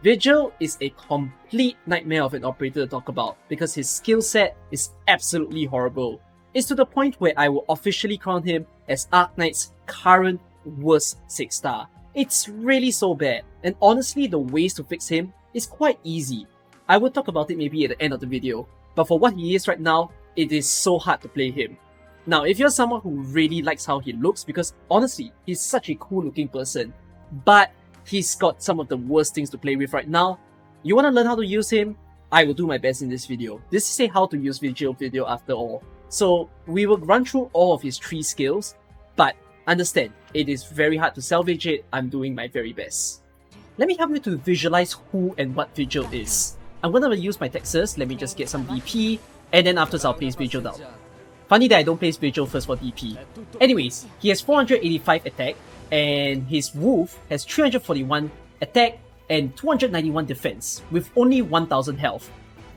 Vigil is a complete nightmare of an operator to talk about because his skill set is absolutely horrible. It's to the point where I will officially crown him as Arknights' current worst 6-star. It's really so bad, and honestly the ways to fix him is quite easy. I will talk about it maybe at the end of the video, but for what he is right now, it is so hard to play him. Now, if you're someone who really likes how he looks, because honestly, he's such a cool looking person, but he's got some of the worst things to play with right now, you want to learn how to use him, I will do my best in this video. This is a how to use Vigil video after all. So we will run through all of his 3 skills, but understand, it is very hard to salvage it. I'm doing my very best. Let me help you to visualize who and what Vigil is. I'm gonna use my Texas, let me just get some DP, and then afterwards I'll place Vigil down. Funny that I don't place Vigil first for DP. Anyways, he has 485 attack, and his Wolf has 341 attack and 291 defense, with only 1000 health.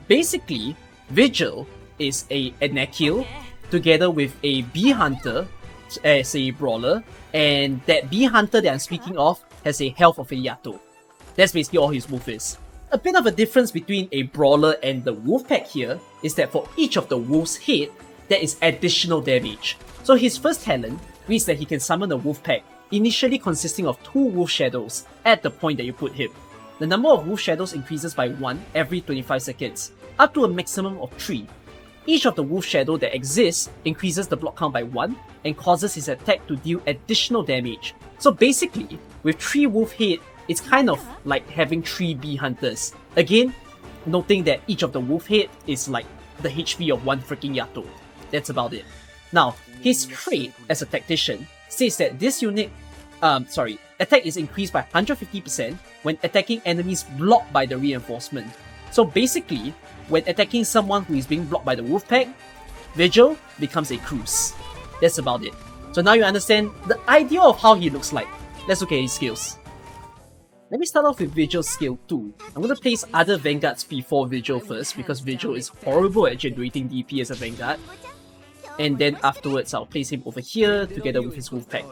Basically, Vigil is a Anakil together with a Bee Hunter as a brawler, and that Bee Hunter that I'm speaking of has a health of a Yato. That's basically all his wolf is. A bit of a difference between a brawler and the wolf pack here is that for each of the wolf's hit, there is additional damage. So his first talent reads that he can summon a wolf pack, initially consisting of 2 wolf shadows at the point that you put him. The number of wolf shadows increases by 1 every 25 seconds, up to a maximum of 3. Each of the wolf shadow that exists increases the block count by 1 and causes his attack to deal additional damage. So basically, with 3 wolf hit, it's kind of like having 3 bee hunters. Again, noting that each of the wolf hit is like the HP of 1 freaking Yato. That's about it. Now, his trait as a tactician states that this unit, attack is increased by 150% when attacking enemies blocked by the reinforcement. So basically, when attacking someone who is being blocked by the wolf pack, Vigil becomes a cruise. That's about it. So now you understand the idea of how he looks like. Let's look at his skills. Let me start off with Vigil's skill 2. I'm going to place other Vanguards before Vigil first because Vigil is horrible at generating DP as a Vanguard. And then afterwards I'll place him over here together with his wolf pack.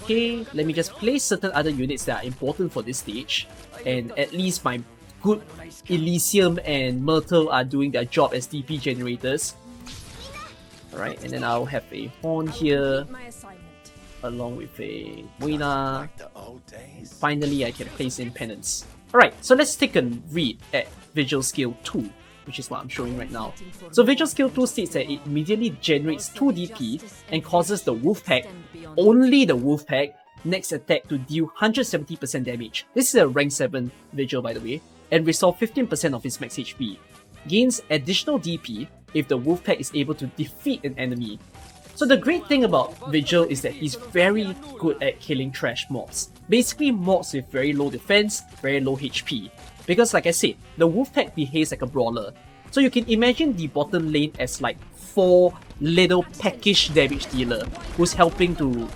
Okay, let me just place certain other units that are important for this stage, and at least my good Elysium and Myrtle are doing their job as DP generators. Alright, and then I'll have a Horn here, along with a Wina. Finally, I can place in Penance. Alright, so let's take a read at Vigil skill 2, which is what I'm showing right now. So Vigil skill 2 states that it immediately generates 2 DP and causes the wolf pack, only the wolf pack, next attack to deal 170% damage. This is a rank 7 Vigil by the way, and restore 15% of his max HP. Gains additional DP if the wolf pack is able to defeat an enemy. So the great thing about Vigil is that he's very good at killing trash mobs. Basically mobs with very low defense, very low HP. Because like I said, the wolf pack behaves like a brawler. So you can imagine the bottom lane as like 4 little packish damage dealer who's helping to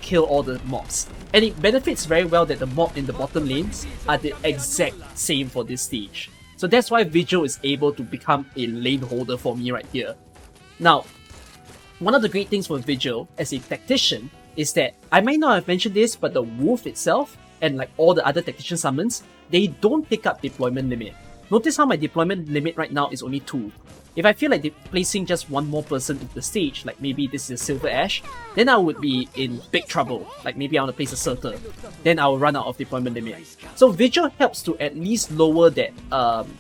kill all the mobs. And it benefits very well that the mob in the bottom lanes are the exact same for this stage. So that's why Vigil is able to become a lane holder for me right here. Now, one of the great things for Vigil as a tactician is that, I might not have mentioned this, but the wolf itself and like all the other tactician summons, they don't take up deployment limit. Notice how my deployment limit right now is only 2. If I feel like placing just one more person into the stage, like maybe this is a Silver Ash, then I would be in big trouble. Like maybe I want to place a Surtur, then I will run out of deployment limit. So Vigil helps to at least lower that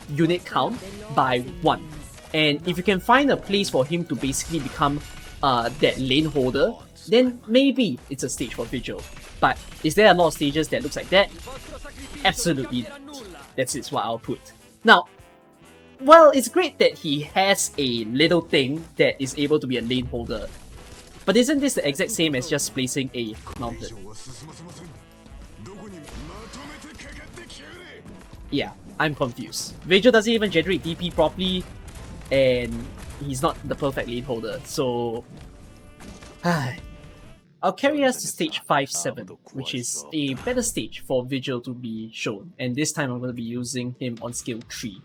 unit count by 1. And if you can find a place for him to basically become that lane holder, then maybe it's a stage for Vigil. But is there a lot of stages that looks like that? Absolutely not. That's what I'll put. Now, well, it's great that he has a little thing that is able to be a lane holder, but isn't this the exact same as just placing a mountain? Yeah, I'm confused. Vigil doesn't even generate DP properly, and he's not the perfect lane holder, so... I'll carry us to stage 5-7, which is a better stage for Vigil to be shown, and this time I'm going to be using him on skill 3.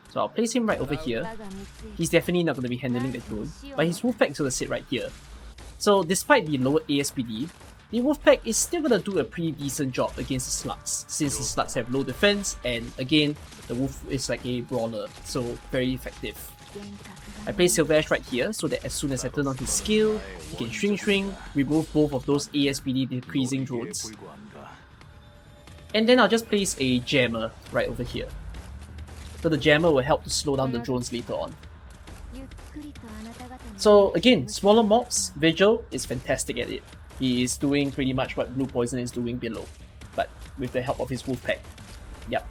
So I'll place him right over here. He's definitely not going to be handling the drone, but his wolf pack is going to sit right here. So despite the lower ASPD, the Wolfpack is still gonna do a pretty decent job against the Slugs, since the Slugs have low defense, and again, the Wolf is like a brawler, so very effective. I play Sylvash right here so that as soon as I turn on his skill, he can shrink, remove both of those ASPD decreasing drones. And then I'll just place a jammer right over here. So the jammer will help to slow down the drones later on. So again, smaller mobs, Vigil is fantastic at it. He is doing pretty much what Blue Poison is doing below, but with the help of his Wolfpack. Yep.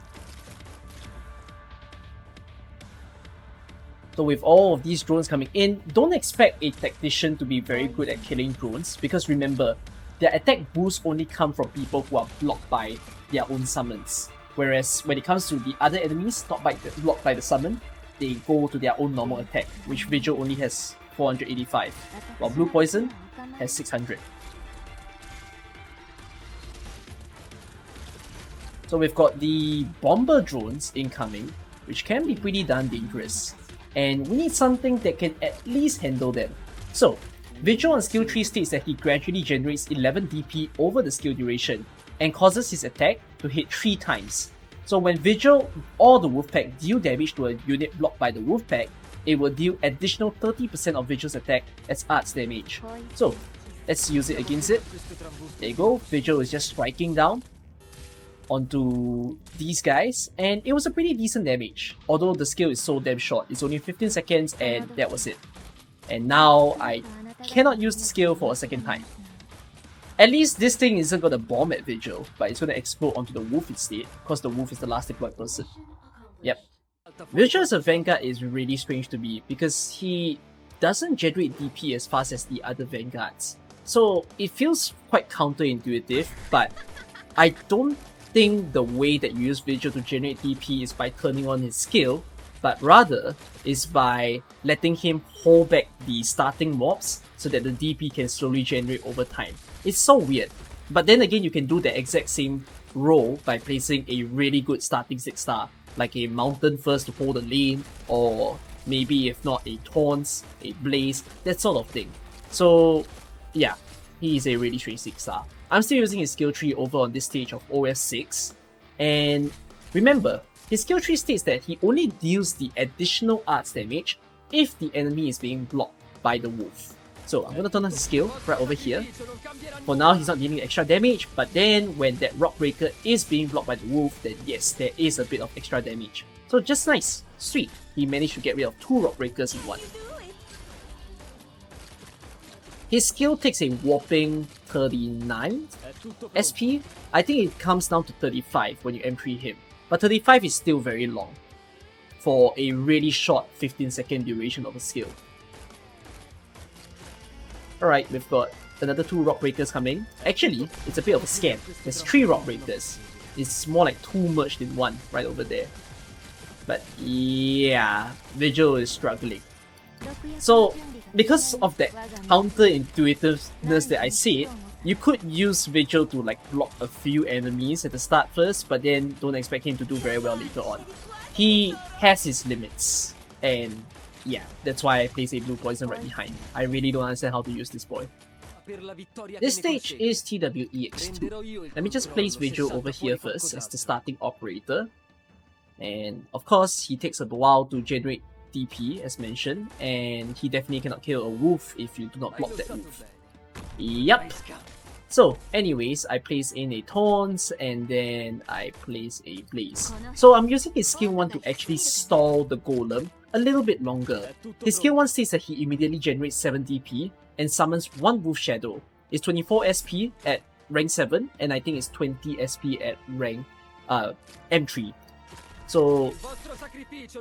So with all of these drones coming in, don't expect a Tactician to be very good at killing drones, because remember, their attack boosts only come from people who are blocked by their own summons. Whereas when it comes to the other enemies not blocked by the summon, they go to their own normal attack, which Vigil only has 485, while Blue Poison has 600. So we've got the Bomber drones incoming, which can be pretty darn dangerous. And we need something that can at least handle them. So, Vigil on skill 3 states that he gradually generates 11 DP over the skill duration and causes his attack to hit 3 times. So when Vigil or the Wolfpack deal damage to a unit blocked by the Wolfpack, it will deal additional 30% of Vigil's attack as arts damage. So, let's use it against it. There you go, Vigil is just striking down onto these guys, and it was a pretty decent damage, although the skill is so damn short. It's only 15 seconds and that was it. And now I cannot use the skill for a second time. At least this thing isn't gonna bomb at Vigil, but it's gonna explode onto the Wolf instead, because the Wolf is the last deployed person. Yep. Vigil as a Vanguard is really strange to me, because he doesn't generate DP as fast as the other Vanguards. So it feels quite counterintuitive, but I don't think the way that you use Vigil to generate DP is by turning on his skill, but rather is by letting him hold back the starting mobs so that the DP can slowly generate over time. It's so weird. But then again, you can do the exact same role by placing a really good starting 6-star, like a Mountain first to hold the lane, or maybe if not a Taunts, a Blaze, that sort of thing. So yeah, he is a really strange 6-star. I'm still using his skill tree over on this stage of OS 6, and remember, his skill tree states that he only deals the additional arts damage if the enemy is being blocked by the Wolf. So I'm gonna turn on his skill right over here. For now, he's not dealing extra damage, but then when that Rock Breaker is being blocked by the Wolf, then yes, there is a bit of extra damage. So just nice, sweet, he managed to get rid of 2 Rock Breakers in one. His skill takes a whopping 39 SP. I think it comes down to 35 when you M3 him. But 35 is still very long for a really short 15-second duration of a skill. Alright, we've got another 2 Rock Breakers coming. Actually, it's a bit of a scam. There's 3 Rock Breakers. It's more like 2 merged in 1 right over there. But yeah, Vigil is struggling. So, because of that counterintuitiveness that I said, you could use Vigil to like block a few enemies at the start first, but then don't expect him to do very well later on. He has his limits, and yeah, that's why I place a Blue Poison right behind. I really don't understand how to use this boy. This stage is TWEX2. Let me just place Vigil over here first as the starting operator. And of course, he takes a while to generate DP as mentioned, and he definitely cannot kill a Wolf if you do not block that Wolf. Yup. So anyways, I place in a Taunts and then I place a Blaze. So I'm using his skill 1 to actually stall the Golem a little bit longer. His skill 1 states that he immediately generates 7 DP and summons 1 Wolf Shadow. It's 24 SP at rank 7 and I think it's 20 SP at rank M3. So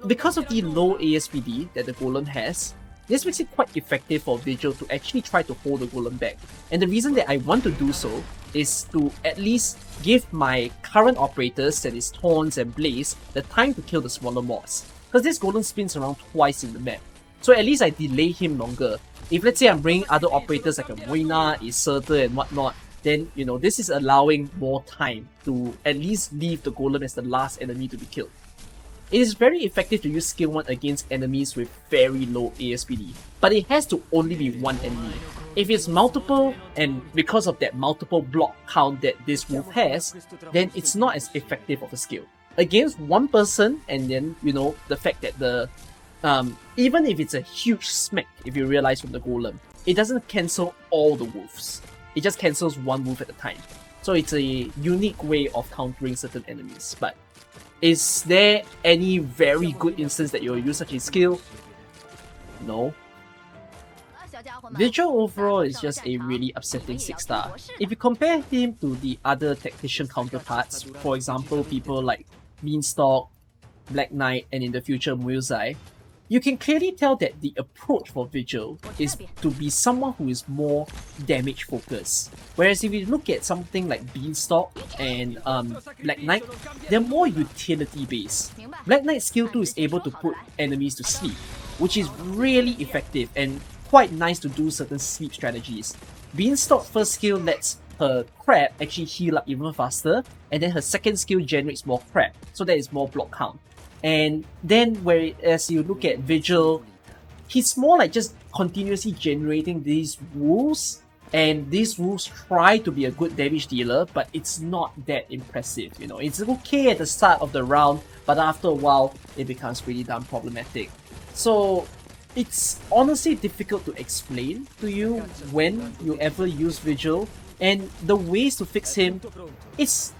because of the low ASPD that the Golem has, this makes it quite effective for Vigil to actually try to hold the Golem back. And the reason that I want to do so is to at least give my current operators, that is Taunts and Blaze, the time to kill the smaller mobs. Because this Golem spins around twice in the map. So at least I delay him longer. If let's say I'm bringing other operators like a Moina, a Surtur and whatnot, then you know this is allowing more time to at least leave the Golem as the last enemy to be killed. It is very effective to use skill 1 against enemies with very low ASPD, but it has to only be one enemy. If it's multiple, and because of that multiple block count that this wolf has, then it's not as effective of a skill. Against one person, and then, you know, the fact that the even if it's a huge smack, if you realize from the golem, it doesn't cancel all the wolves. It just cancels one wolf at a time. So it's a unique way of countering certain enemies. But is there any very good instance that you'll use such a skill? No. Vigil overall is just a really upsetting 6-star. If you compare him to the other Tactician counterparts, for example people like Beanstalk, Black Knight, and in the future Muezai, you can clearly tell that the approach for Vigil is to be someone who is more damage focused. Whereas if you look at something like Beanstalk and Black Knight, they're more utility based. Black Knight's skill 2 is able to put enemies to sleep, which is really effective and quite nice to do certain sleep strategies. Beanstalk's first skill lets her crab actually heal up even faster, and then her second skill generates more crab, so there is more block count. And then whereas you look at Vigil, he's more like just continuously generating these wolves, and these wolves try to be a good damage dealer, but it's not that impressive, you know. It's okay at the start of the round, but after a while, it becomes really damn problematic. So it's honestly difficult to explain to you when you ever use Vigil, and the ways to fix him, it's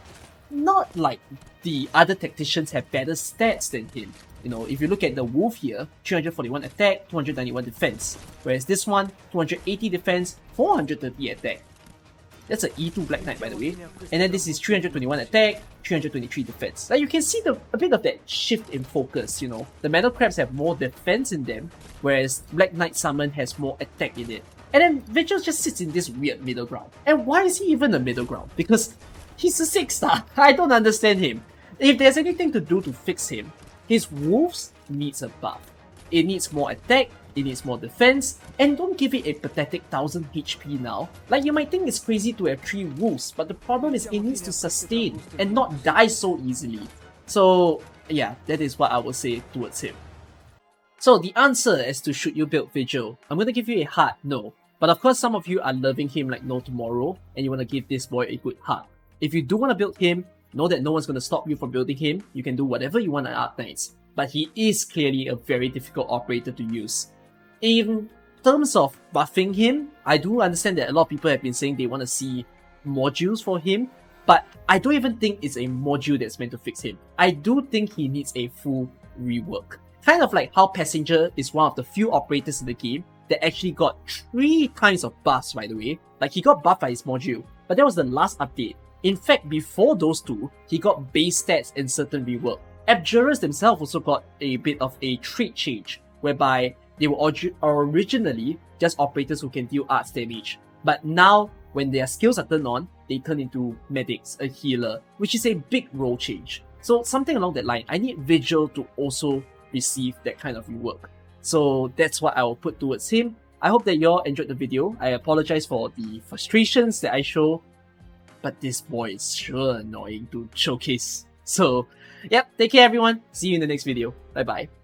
not like the other Tacticians have better stats than him. You know, if you look at the Wolf here, 341 attack, 291 defense. Whereas this one, 280 defense, 430 attack. That's an E2 Black Knight, by the way. And then this is 321 attack, 323 defense. Like you can see a bit of that shift in focus, you know. The Metal Crabs have more defense in them, whereas Black Knight Summon has more attack in it. And then Vigil just sits in this weird middle ground. And why is he even a middle ground? Because he's a 6-star. I don't understand him. If there's anything to do to fix him, his Wolves needs a buff. It needs more attack, it needs more defense, and don't give it a pathetic 1000 HP now. Like, you might think it's crazy to have 3 Wolves, but the problem is it needs to sustain and not die so easily. So yeah, that is what I would say towards him. So the answer as to should you build Vigil, I'm going to give you a hard no. But of course some of you are loving him like no tomorrow, and you want to give this boy a good hug. If you do want to build him, know that no one's going to stop you from building him. You can do whatever you want at Arknights. But he is clearly a very difficult operator to use. In terms of buffing him, I do understand that a lot of people have been saying they want to see modules for him, but I don't even think it's a module that's meant to fix him. I do think he needs a full rework. Kind of like how Passenger is one of the few operators in the game that actually got 3 kinds of buffs, by the way. Like, he got buffed by his module, but that was the last update. In fact, before those 2, he got base stats and certain rework. Abjurers themselves also got a bit of a trait change, whereby they were originally just operators who can deal arts damage. But now, when their skills are turned on, they turn into medics, a healer, which is a big role change. So something along that line, I need Vigil to also receive that kind of rework. So that's what I will put towards him. I hope that you all enjoyed the video. I apologize for the frustrations that I show, but this boy is sure annoying to showcase. So, yep, take care everyone. See you in the next video. Bye bye.